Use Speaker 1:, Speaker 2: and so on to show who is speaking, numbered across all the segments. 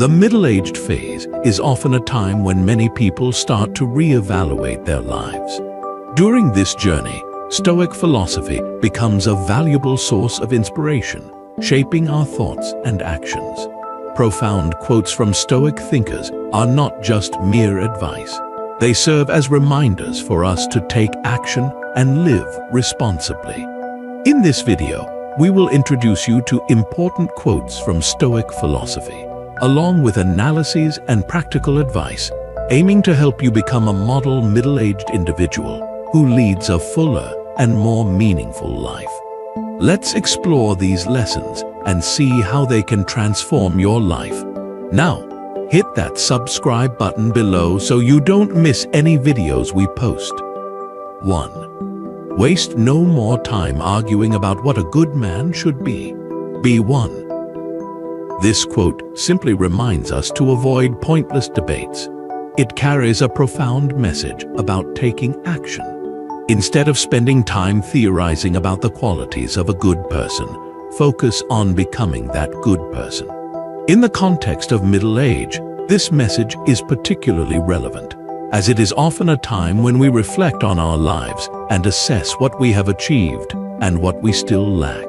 Speaker 1: The middle-aged phase is often a time when many people start to re-evaluate their lives. During this journey, Stoic philosophy becomes a valuable source of inspiration, shaping our thoughts and actions. Profound quotes from Stoic thinkers are not just mere advice. They serve as reminders for us to take action and live responsibly. In this video, we will introduce you to important quotes from Stoic philosophy, along with analyses and practical advice, aiming to help you become a model middle-aged individual who leads a fuller and more meaningful life. Let's explore these lessons and see how they can transform your life. Now, hit that subscribe button below so you don't miss any videos we post. 1. Waste no more time arguing about what a good man should be. Be one. This quote simply reminds us to avoid pointless debates. It carries a profound message about taking action. Instead of spending time theorizing about the qualities of a good person, focus on becoming that good person. In the context of middle age, this message is particularly relevant, as it is often a time when we reflect on our lives and assess what we have achieved and what we still lack.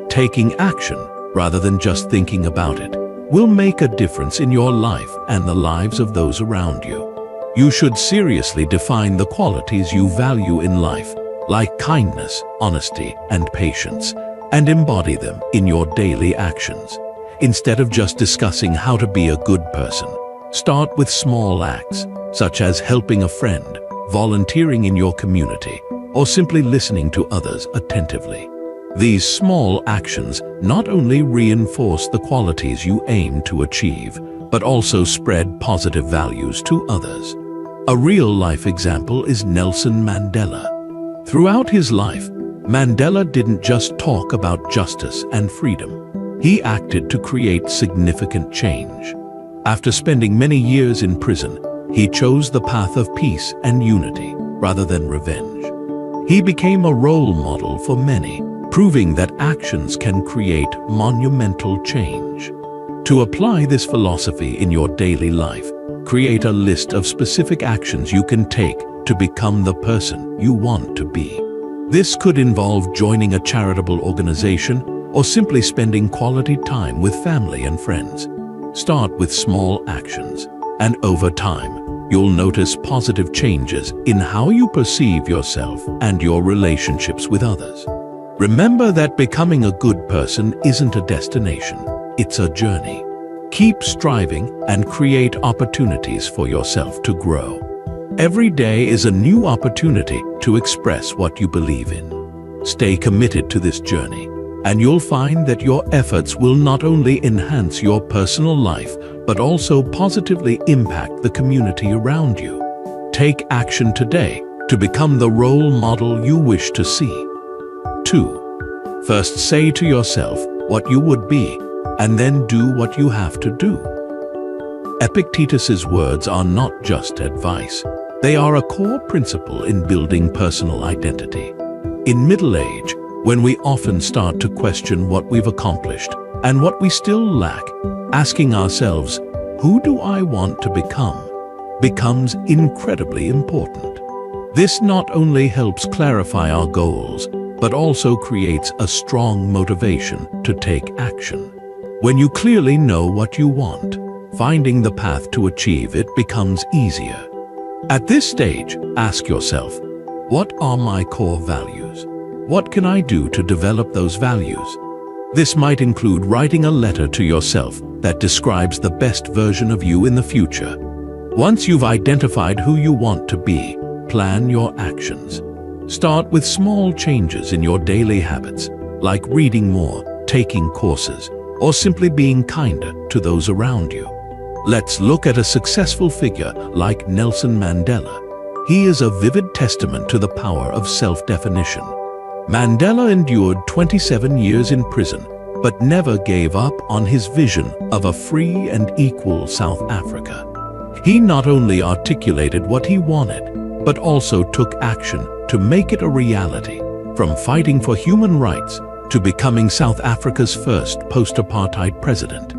Speaker 1: Taking action, rather than just thinking about it, will make a difference in your life and the lives of those around you. You should seriously define the qualities you value in life, like kindness, honesty, and patience, and embody them in your daily actions. Instead of just discussing how to be a good person, start with small acts, such as helping a friend, volunteering in your community, or simply listening to others attentively. These small actions not only reinforce the qualities you aim to achieve, but also spread positive values to others. A real-life example is Nelson Mandela. Throughout his life, Mandela didn't just talk about justice and freedom. He acted to create significant change. After spending many years in prison, he chose the path of peace and unity rather than revenge. He became a role model for many, proving that actions can create monumental change. To apply this philosophy in your daily life, create a list of specific actions you can take to become the person you want to be. This could involve joining a charitable organization or simply spending quality time with family and friends. Start with small actions, and over time, you'll notice positive changes in how you perceive yourself and your relationships with others. Remember that becoming a good person isn't a destination, it's a journey. Keep striving and create opportunities for yourself to grow. Every day is a new opportunity to express what you believe in. Stay committed to this journey, and you'll find that your efforts will not only enhance your personal life, but also positively impact the community around you. Take action today to become the role model you wish to see. 2. First, say to yourself what you would be, and then do what you have to do. Epictetus's words are not just advice. They are a core principle in building personal identity. In middle age, when we often start to question what we've accomplished and what we still lack, asking ourselves, "Who do I want to become?" becomes incredibly important. This not only helps clarify our goals, but also creates a strong motivation to take action. When you clearly know what you want, finding the path to achieve it becomes easier. At this stage, ask yourself, what are my core values? What can I do to develop those values? This might include writing a letter to yourself that describes the best version of you in the future. Once you've identified who you want to be, plan your actions. Start with small changes in your daily habits, like reading more, taking courses, or simply being kinder to those around you. Let's look at a successful figure like Nelson Mandela. He is a vivid testament to the power of self-definition. Mandela endured 27 years in prison, but never gave up on his vision of a free and equal South Africa. He not only articulated what he wanted, but also took action to make it a reality, from fighting for human rights to becoming South Africa's first post-apartheid president.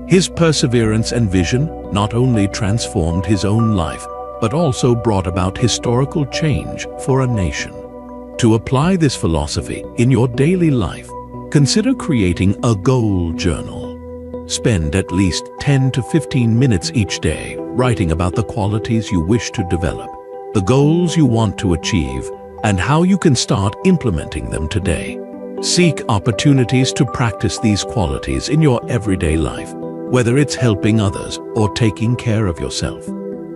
Speaker 1: His perseverance and vision not only transformed his own life, but also brought about historical change for a nation. To apply this philosophy in your daily life, consider creating a goal journal. Spend at least 10 to 15 minutes each day writing about the qualities you wish to develop, the goals you want to achieve, and how you can start implementing them today. Seek opportunities to practice these qualities in your everyday life, whether it's helping others or taking care of yourself.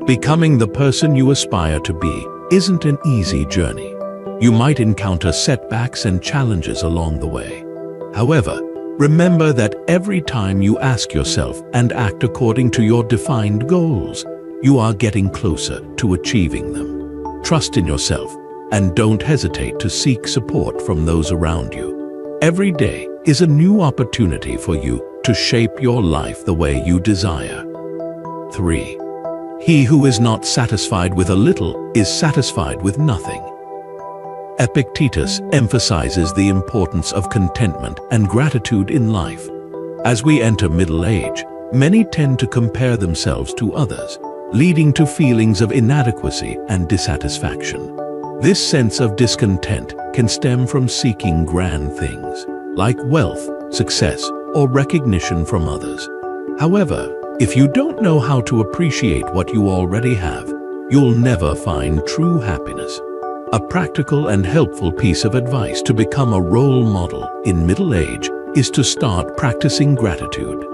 Speaker 1: Becoming the person you aspire to be isn't an easy journey. You might encounter setbacks and challenges along the way. However, remember that every time you ask yourself and act according to your defined goals, you are getting closer to achieving them. Trust in yourself and don't hesitate to seek support from those around you. Every day is a new opportunity for you to shape your life the way you desire. 3. He who is not satisfied with a little is satisfied with nothing. Epictetus emphasizes the importance of contentment and gratitude in life. As we enter middle age, many tend to compare themselves to others, leading to feelings of inadequacy and dissatisfaction. This sense of discontent can stem from seeking grand things, like wealth, success, or recognition from others. However, if you don't know how to appreciate what you already have, you'll never find true happiness. A practical and helpful piece of advice to become a role model in middle age is to start practicing gratitude.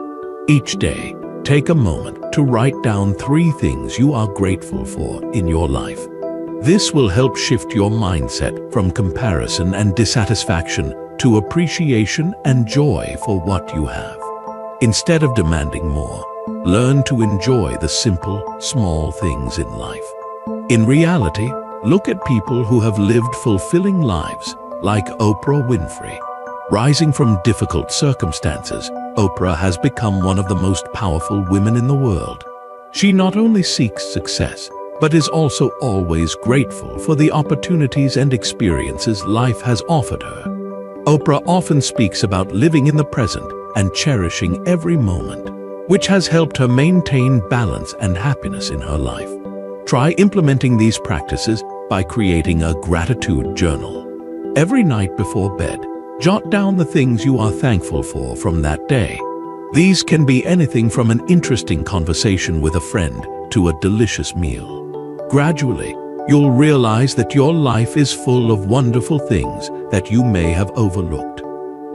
Speaker 1: Each day, take a moment to write down 3 things you are grateful for in your life. This will help shift your mindset from comparison and dissatisfaction to appreciation and joy for what you have. Instead of demanding more, learn to enjoy the simple, small things in life. In reality, look at people who have lived fulfilling lives, like Oprah Winfrey. Rising from difficult circumstances, Oprah has become one of the most powerful women in the world. She not only seeks success, but is also always grateful for the opportunities and experiences life has offered her. Oprah often speaks about living in the present and cherishing every moment, which has helped her maintain balance and happiness in her life. Try implementing these practices by creating a gratitude journal. Every night before bed, jot down the things you are thankful for from that day. These can be anything from an interesting conversation with a friend to a delicious meal. Gradually, you'll realize that your life is full of wonderful things that you may have overlooked.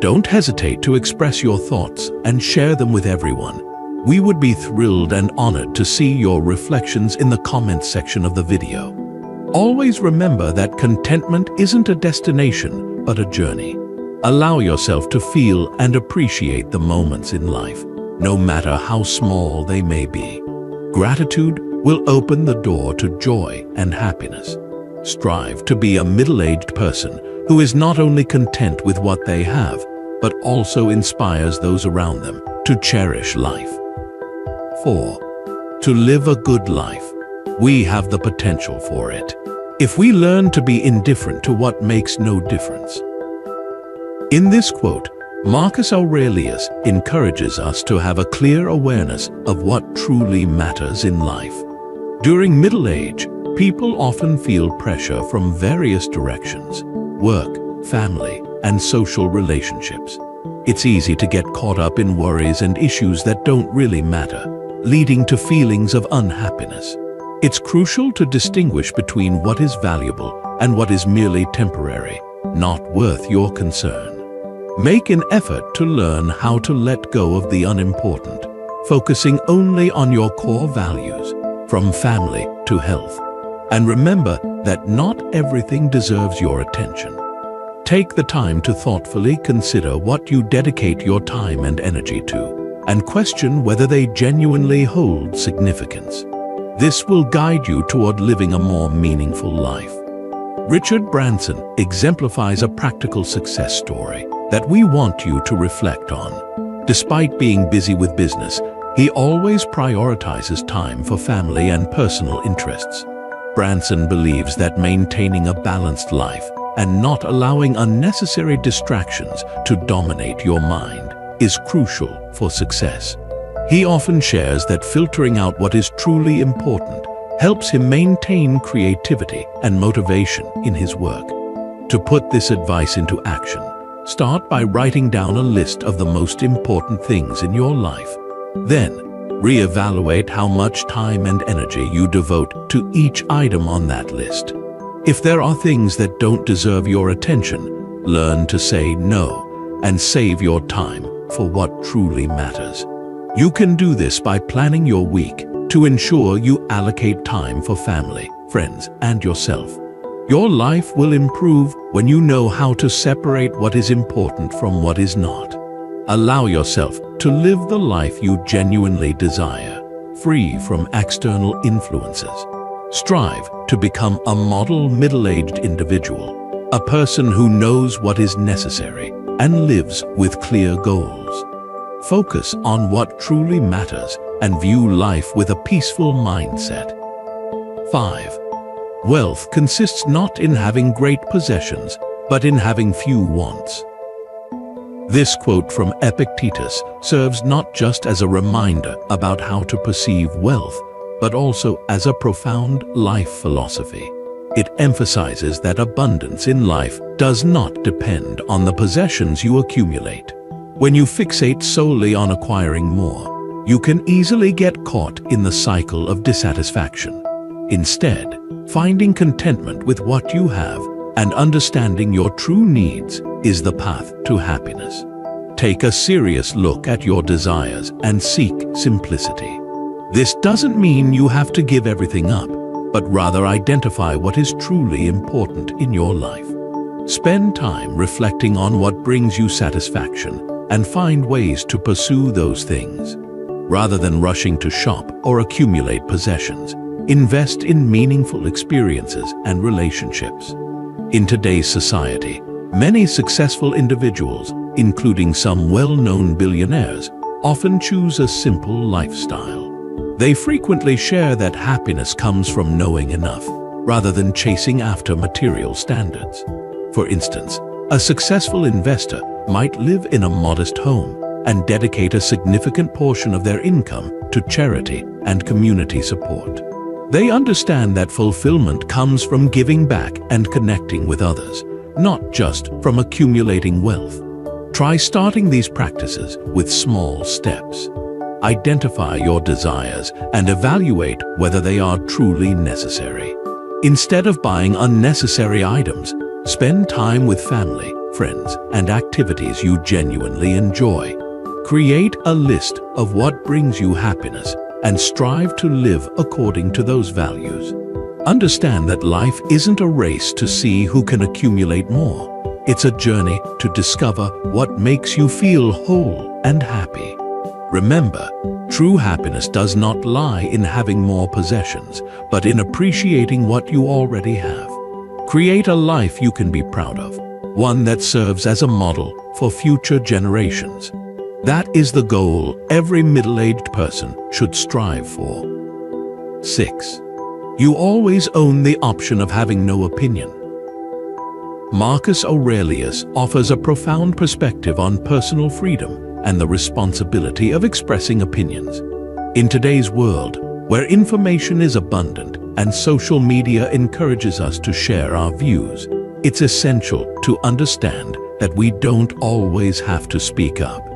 Speaker 1: Don't hesitate to express your thoughts and share them with everyone. We would be thrilled and honored to see your reflections in the comments section of the video. Always remember that contentment isn't a destination, but a journey. Allow yourself to feel and appreciate the moments in life, no matter how small they may be. Gratitude will open the door to joy and happiness. Strive to be a middle-aged person who is not only content with what they have, but also inspires those around them to cherish life. 4. To live a good life, we have the potential for it, if we learn to be indifferent to what makes no difference. In this quote, Marcus Aurelius encourages us to have a clear awareness of what truly matters in life. During middle age, people often feel pressure from various directions: work, family, and social relationships. It's easy to get caught up in worries and issues that don't really matter, leading to feelings of unhappiness. It's crucial to distinguish between what is valuable and what is merely temporary, not worth your concern. Make an effort to learn how to let go of the unimportant, focusing only on your core values, from family to health. And remember that not everything deserves your attention. Take the time to thoughtfully consider what you dedicate your time and energy to, and question whether they genuinely hold significance. This will guide you toward living a more meaningful life. Richard Branson exemplifies a practical success story that we want you to reflect on. Despite being busy with business, he always prioritizes time for family and personal interests. Branson believes that maintaining a balanced life and not allowing unnecessary distractions to dominate your mind is crucial for success. He often shares that filtering out what is truly important helps him maintain creativity and motivation in his work. To put this advice into action, start by writing down a list of the most important things in your life. Then, reevaluate how much time and energy you devote to each item on that list. If there are things that don't deserve your attention, learn to say no and save your time for what truly matters. You can do this by planning your week to ensure you allocate time for family, friends, and yourself. Your life will improve when you know how to separate what is important from what is not. Allow yourself to live the life you genuinely desire, free from external influences. Strive to become a model middle-aged individual, a person who knows what is necessary and lives with clear goals. Focus on what truly matters and view life with a peaceful mindset. 5. Wealth consists not in having great possessions, but in having few wants. This quote from Epictetus serves not just as a reminder about how to perceive wealth, but also as a profound life philosophy. It emphasizes that abundance in life does not depend on the possessions you accumulate. When you fixate solely on acquiring more, you can easily get caught in the cycle of dissatisfaction. Instead, finding contentment with what you have and understanding your true needs is the path to happiness. Take a serious look at your desires and seek simplicity. This doesn't mean you have to give everything up, but rather identify what is truly important in your life. Spend time reflecting on what brings you satisfaction and find ways to pursue those things. Rather than rushing to shop or accumulate possessions, invest in meaningful experiences and relationships. In today's society, many successful individuals, including some well-known billionaires, often choose a simple lifestyle. They frequently share that happiness comes from knowing enough, rather than chasing after material standards. For instance, a successful investor might live in a modest home and dedicate a significant portion of their income to charity and community support. They understand that fulfillment comes from giving back and connecting with others, not just from accumulating wealth. Try starting these practices with small steps. Identify your desires and evaluate whether they are truly necessary. Instead of buying unnecessary items, spend time with family, friends, and activities you genuinely enjoy. Create a list of what brings you happiness and strive to live according to those values. Understand that life isn't a race to see who can accumulate more. It's a journey to discover what makes you feel whole and happy. Remember, true happiness does not lie in having more possessions, but in appreciating what you already have. Create a life you can be proud of, one that serves as a model for future generations. That is the goal every middle-aged person should strive for. 6. You always own the option of having no opinion. Marcus Aurelius offers a profound perspective on personal freedom and the responsibility of expressing opinions. In today's world, where information is abundant and social media encourages us to share our views, it's essential to understand that we don't always have to speak up.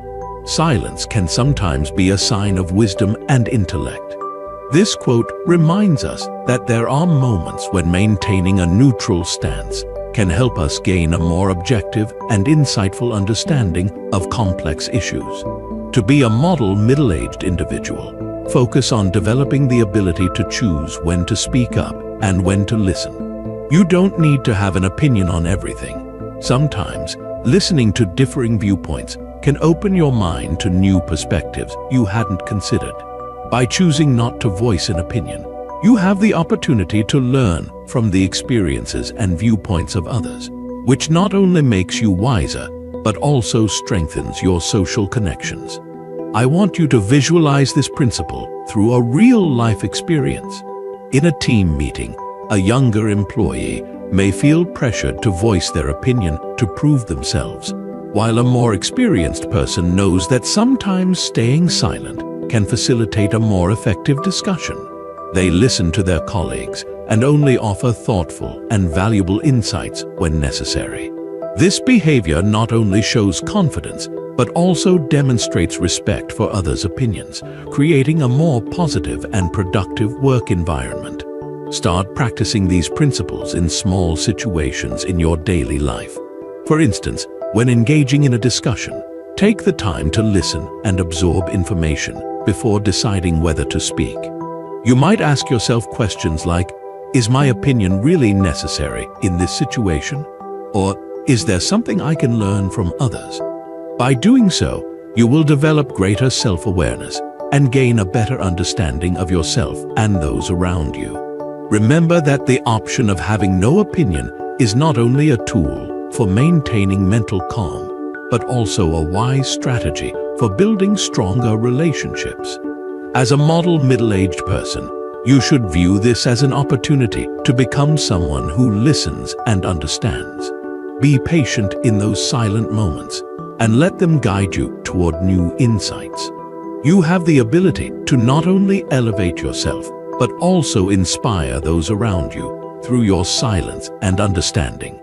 Speaker 1: Silence can sometimes be a sign of wisdom and intellect. This quote reminds us that there are moments when maintaining a neutral stance can help us gain a more objective and insightful understanding of complex issues. To be a model middle-aged individual, focus on developing the ability to choose when to speak up and when to listen. You don't need to have an opinion on everything. Sometimes, listening to differing viewpoints can open your mind to new perspectives you hadn't considered. By choosing not to voice an opinion, you have the opportunity to learn from the experiences and viewpoints of others, which not only makes you wiser, but also strengthens your social connections. I want you to visualize this principle through a real-life experience. In a team meeting, a younger employee may feel pressured to voice their opinion to prove themselves, while a more experienced person knows that sometimes staying silent can facilitate a more effective discussion. They listen to their colleagues and only offer thoughtful and valuable insights when necessary. This behavior not only shows confidence, but also demonstrates respect for others' opinions, creating a more positive and productive work environment. Start practicing these principles in small situations in your daily life. For instance, when engaging in a discussion, take the time to listen and absorb information before deciding whether to speak. You might ask yourself questions like, is my opinion really necessary in this situation? Or is there something I can learn from others? By doing so, you will develop greater self-awareness and gain a better understanding of yourself and those around you. Remember that the option of having no opinion is not only a tool for maintaining mental calm, but also a wise strategy for building stronger relationships. As a model middle-aged person, you should view this as an opportunity to become someone who listens and understands. Be patient in those silent moments and let them guide you toward new insights. You have the ability to not only elevate yourself, but also inspire those around you through your silence and understanding.